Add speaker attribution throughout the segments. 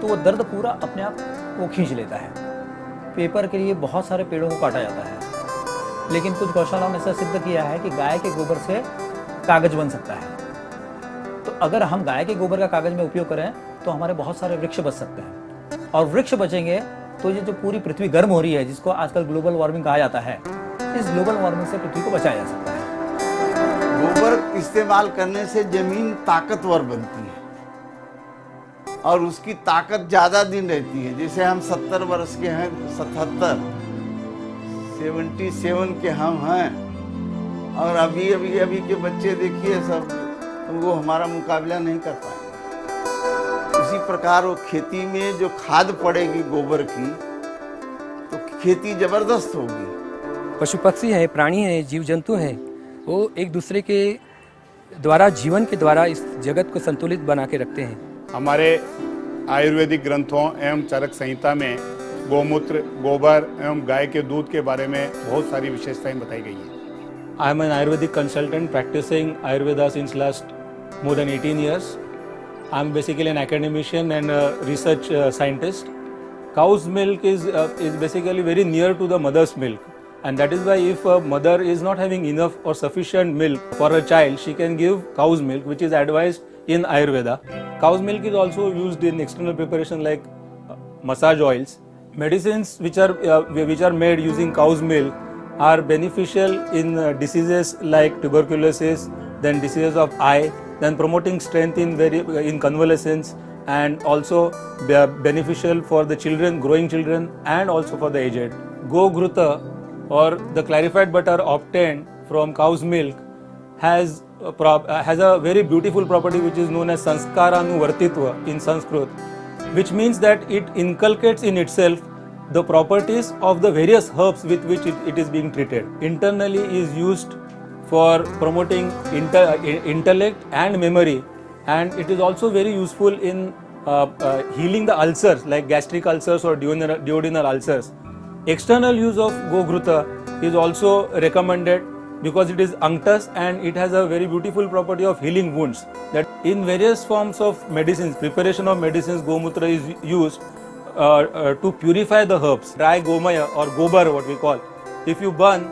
Speaker 1: तो वो दर्द पूरा अपने आप वो खींच लेता है। पेपर के लिए बहुत सारे पेड़ों को काटा जाता है, लेकिन कुछ गौशालाओं ने ऐसा सिद्ध किया है कि गाय के गोबर से कागज बन सकता है। तो अगर हम गाय के गोबर का कागज में उपयोग करें तो हमारे बहुत सारे वृक्ष बच सकते हैं, और वृक्ष बचेंगे तो ये जो पूरी पृथ्वी गर्म हो रही है, जिसको आजकल ग्लोबल वार्मिंग कहा जाता है, इस ग्लोबल वार्मिंग से पृथ्वी को बचाया जा सकता है।
Speaker 2: गोबर इस्तेमाल करने से जमीन ताकतवर बनती है और उसकी ताकत ज्यादा दिन रहती है। जैसे हम 70 वर्ष के हैं, 77 के हम हैं, और अभी के बच्चे देखिए सब, वो हमारा मुकाबला नहीं कर पाएंगे। इसी प्रकार वो खेती में जो खाद पड़ेगी गोबर की, तो खेती जबरदस्त होगी।
Speaker 3: पशु पक्षी है, प्राणी है, जीव जंतु है, वो एक दूसरे के द्वारा, जीवन के द्वारा इस जगत को संतुलित बना के रखते हैं।
Speaker 4: हमारे आयुर्वेदिक ग्रंथों एवं चरक संहिता में गौमूत्र, गोबर एवं गाय के दूध के बारे में बहुत सारी विशेषताएं बताई गई हैं।
Speaker 5: I am an Ayurvedic consultant practicing Ayurveda since last more than 18 years. I am basically an academician and a research scientist. Cow's milk is basically very near to the mother's milk, and that is why if a mother is not having enough or sufficient milk for her child, she can give cow's milk, which is advised in Ayurveda. Cow's milk is also used in external preparation like massage oils. Medicines which are made using cow's milk are beneficial in diseases like tuberculosis, then diseases of eye, then promoting strength in convalescence, and also beneficial for the children, growing children, and also for the aged. Go Ghruta, or the clarified butter obtained from cow's milk, has a very beautiful property which is known as sanskaranuvartitva in Sanskrit, which means that it inculcates in itself the properties of the various herbs with which it is being treated. Internally is used for promoting intellect and memory, and it is also very useful in healing the ulcers like gastric ulcers or duodenal ulcers. External use of Go-Ghruta is also recommended because it is unctus and it has a very beautiful property of healing wounds. That in various forms of medicines, preparation of medicines, Gomutra is used to purify the herbs. Dry Gomaya or Gobar, what we call, if you burn,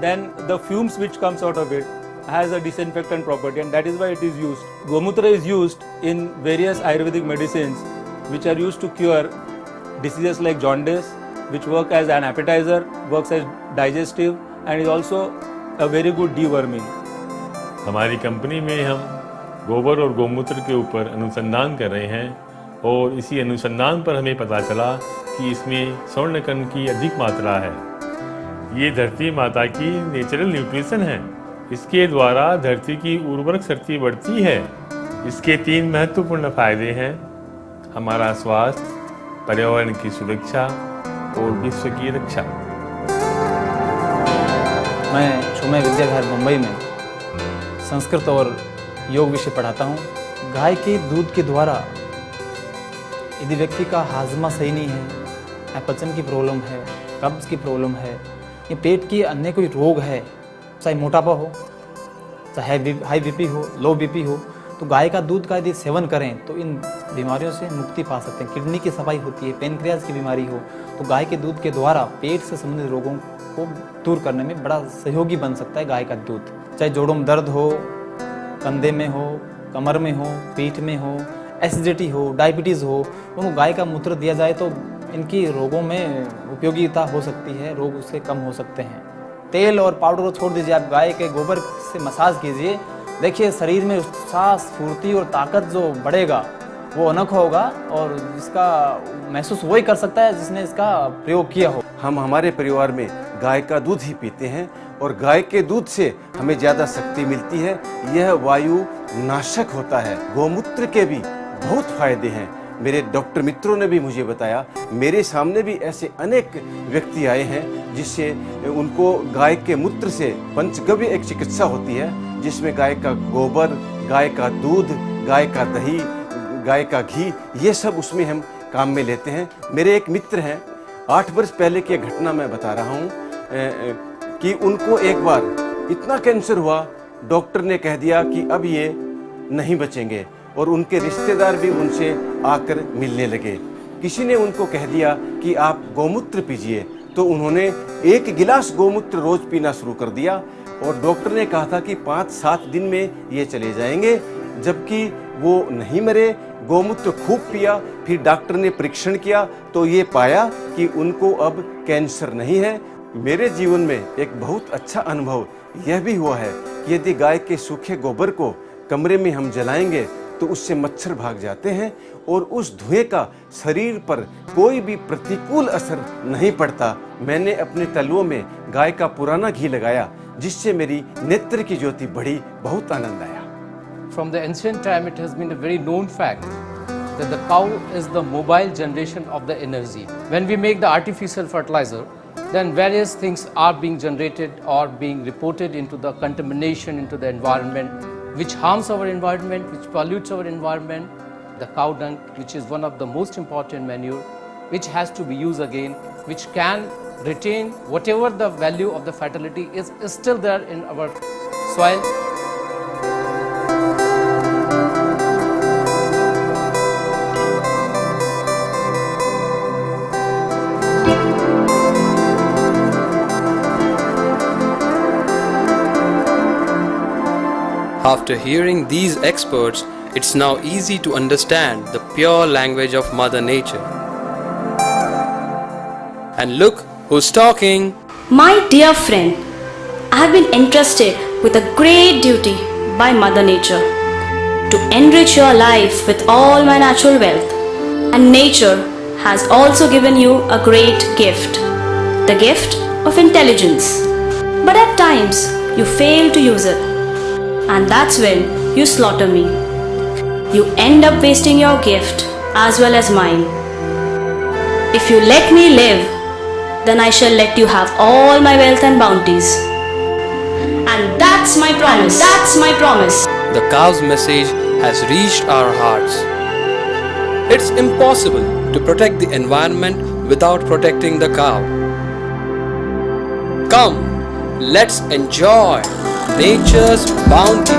Speaker 5: then the fumes which comes out of it has a disinfectant property, and that is why it is used. Gomutra is used in various Ayurvedic medicines which are used to cure diseases like jaundice, which work as an appetizer, works as digestive, and is also a very good deworming.
Speaker 6: हमारी company में हम गोबर और गोमूत्र के ऊपर अनुसंधान कर रहे हैं, और इसी अनुसंधान पर हमें पता चला कि इसमें स्वर्णकण की अधिक मात्रा है। ये धरती माता की नेचुरल न्यूट्रिशन है। इसके द्वारा धरती की उर्वरक शक्ति बढ़ती है। इसके 3 महत्वपूर्ण फायदे हैं: हमारा स्वास्थ्य, पर्यावरण की सुरक्षा और विश्व की रक्षा।
Speaker 1: मैं छुमय विद्याघर मुंबई में संस्कृत और योग विषय पढ़ाता हूँ। गाय के दूध के द्वारा यदि व्यक्ति का हाजमा सही नहीं है, या पचन की प्रॉब्लम है, कब्ज की प्रॉब्लम है, या पेट की अन्य कोई रोग है, चाहे मोटापा हो, चाहे हाई बीपी हो, लो बीपी हो, तो गाय का दूध का यदि सेवन करें तो इन बीमारियों से मुक्ति पा सकते हैं। किडनी की सफाई होती है, पेनक्रियाज की बीमारी हो, तो गाय के दूध के द्वारा पेट से संबंधित रोगों को दूर करने में बड़ा सहयोगी बन सकता है गाय का दूध। चाहे जोड़ों में दर्द हो, कंधे में हो, कमर में हो, पीठ में हो, एसिडिटी हो, डायबिटीज़ हो, उनको गाय का मूत्र दिया जाए तो इनकी रोगों में उपयोगिता हो सकती है, रोग उससे कम हो सकते हैं। तेल और पाउडर को छोड़ दीजिए, आप गाय के गोबर से मसाज कीजिए, देखिए शरीर में उत्साह, स्फूर्ति और ताकत जो बढ़ेगा वो अनोखा होगा, और जिसका महसूस वही कर सकता है जिसने इसका प्रयोग किया हो।
Speaker 7: हम हमारे परिवार में गाय का दूध ही पीते हैं, और गाय के दूध से हमें ज़्यादा शक्ति मिलती है। यह वायु नाशक होता है। गोमूत्र के भी बहुत फायदे हैं। मेरे डॉक्टर मित्रों ने भी मुझे बताया, मेरे सामने भी ऐसे अनेक व्यक्ति आए हैं जिससे उनको गाय के मूत्र से पंचगव्य एक चिकित्सा होती है, जिसमें गाय का गोबर, गाय का दूध, गाय का दही, गाय का घी, ये सब उसमें हम काम में लेते हैं। मेरे एक मित्र हैं, 8 वर्ष पहले की घटना मैं बता रहा हूँ कि उनको एक बार इतना कैंसर हुआ, डॉक्टर ने कह दिया कि अब ये नहीं बचेंगे, और उनके रिश्तेदार भी उनसे आकर मिलने लगे। किसी ने उनको कह दिया कि आप गोमूत्र पीजिए, तो उन्होंने 1 गिलास गोमूत्र रोज पीना शुरू कर दिया और डॉक्टर ने कहा था कि 5-7 दिन में ये चले जाएंगे, जबकि वो नहीं मरे। गोमूत्र खूब पिया, फिर डॉक्टर ने परीक्षण किया तो ये पाया कि उनको अब कैंसर नहीं है। मेरे जीवन में एक बहुत अच्छा अनुभव यह भी हुआ है कि यदि गाय के सूखे गोबर को कमरे में हम जलाएंगे तो उससे मच्छर भाग जाते हैं और उस धुएं का शरीर पर कोई भी प्रतिकूल असर नहीं पड़ता। मैंने अपने तलुओं में गाय का पुराना घी लगाया, जिससे मेरी नेत्र की ज्योति बढ़ी, बहुत आनंद आया।
Speaker 8: From the ancient time, it has been a very known fact that the cow is the mobile generation of the energy. When we make the artificial fertilizer, then various things are being generated or being reported into the contamination into the environment, which harms our environment, which pollutes our environment. The cow dung, which is one of the most important manure, which has to be used again, which can retain whatever the value of the fertility is still there in our soil.
Speaker 9: After hearing these experts, it's now easy to understand the pure language of Mother Nature. And look who's talking.
Speaker 10: My dear friend, I have been entrusted with a great duty by Mother Nature to enrich your life with all my natural wealth. And nature has also given you a great gift, the gift of intelligence. But at times, you fail to use it. And that's when you slaughter me. You end up wasting your gift as well as mine. If you let me live, then I shall let you have all my wealth and bounties. And that's my promise. That's my promise.
Speaker 9: The cow's message has reached our hearts. It's impossible to protect the environment without protecting the cow. Come, let's enjoy nature's bounty.